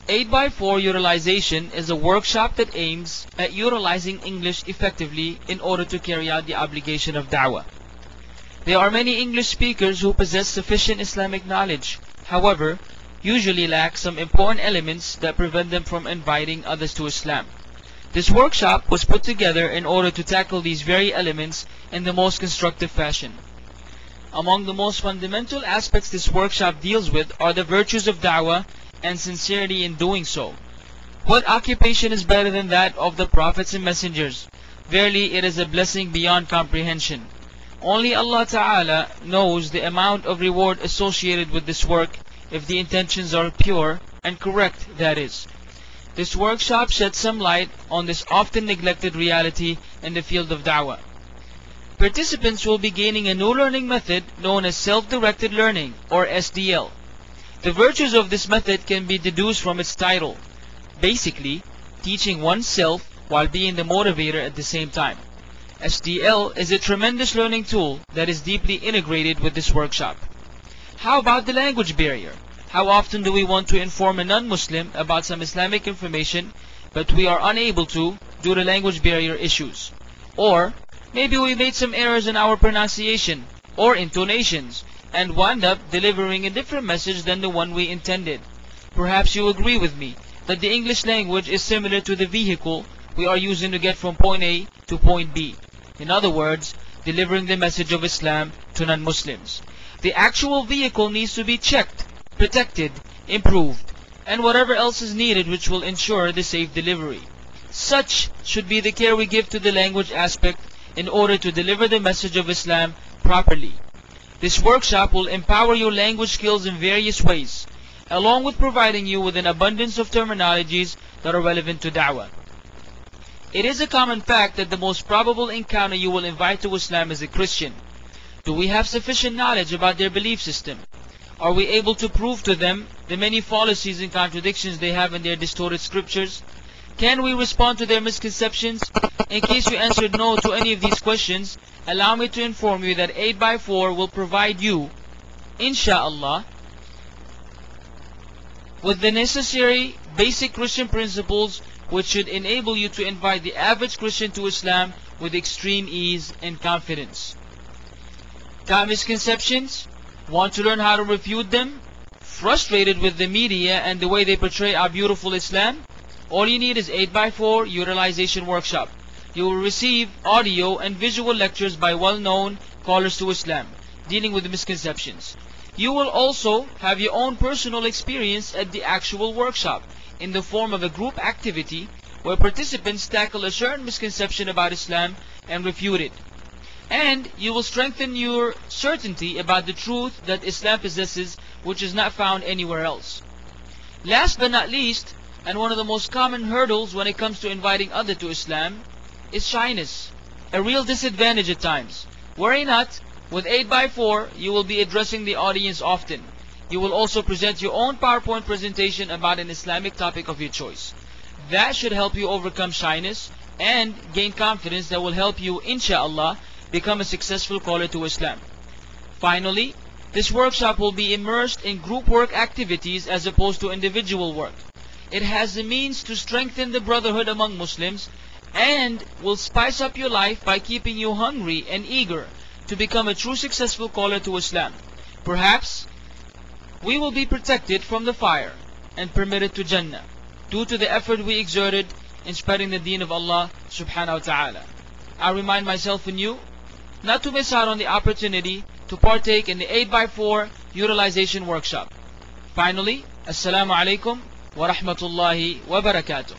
8x4 utilization is a workshop that aims at utilizing English effectively in order to carry out the obligation of da'wah. There are many English speakers who possess sufficient Islamic knowledge, however, usually lack some important elements that prevent them from inviting others to Islam. This workshop was put together in order to tackle these very elements in the most constructive fashion. Among the most fundamental aspects this workshop deals with are the virtues of da'wah and sincerity in doing so. What occupation is better than that of the prophets and messengers? Verily, it is a blessing beyond comprehension. Only Allah Ta'ala knows the amount of reward associated with this work if the intentions are pure and correct, that is. This workshop sheds some light on this often neglected reality in the field of da'wah. Participants will be gaining a new learning method known as self-directed learning, or SDL. The virtues of this method can be deduced from its title. Basically, teaching oneself while being the motivator at the same time. SDL is a tremendous learning tool that is deeply integrated with this workshop. How about the language barrier? How often do we want to inform a non-Muslim about some Islamic information, but we are unable to due to language barrier issues? Or maybe we made some errors in our pronunciation or intonations and wound up delivering a different message than the one we intended. Perhaps you agree with me that the English language is similar to the vehicle we are using to get from point A to point B. In other words, delivering the message of Islam to non-Muslims. The actual vehicle needs to be checked, protected, improved, and whatever else is needed which will ensure the safe delivery. Such should be the care we give to the language aspect in order to deliver the message of Islam properly. This workshop will empower your language skills in various ways, along with providing you with an abundance of terminologies that are relevant to da'wah. It is a common fact that the most probable encounter you will invite to Islam is a Christian. Do we have sufficient knowledge about their belief system? Are we able to prove to them the many fallacies and contradictions they have in their distorted scriptures? Can we respond to their misconceptions? In case you answered no to any of these questions, allow me to inform you that 8x4 will provide you, insha'Allah, with the necessary basic Christian principles which should enable you to invite the average Christian to Islam with extreme ease and confidence. Got misconceptions? Want to learn how to refute them? Frustrated with the media and the way they portray our beautiful Islam? All you need is 8x4 utilization workshop. You will receive audio and visual lectures by well-known callers to Islam, dealing with the misconceptions. You will also have your own personal experience at the actual workshop, in the form of a group activity where participants tackle a certain misconception about Islam and refute it. And you will strengthen your certainty about the truth that Islam possesses, which is not found anywhere else. Last but not least, and one of the most common hurdles when it comes to inviting others to Islam, is shyness, a real disadvantage at times. Worry not, with 8x4 you will be addressing the audience often. You will also present your own PowerPoint presentation about an Islamic topic of your choice. That should help you overcome shyness and gain confidence that will help you, insha'Allah, become a successful caller to Islam. Finally, this workshop will be immersed in group work activities as opposed to individual work. It has the means to strengthen the brotherhood among Muslims and will spice up your life by keeping you hungry and eager to become a true successful caller to Islam. Perhaps we will be protected from the fire and permitted to Jannah due to the effort we exerted in spreading the deen of Allah subhanahu wa ta'ala. I remind myself and you not to miss out on the opportunity to partake in the 8x4 utilization workshop. Finally, Assalamu alaikum wa rahmatullahi wa barakatuh.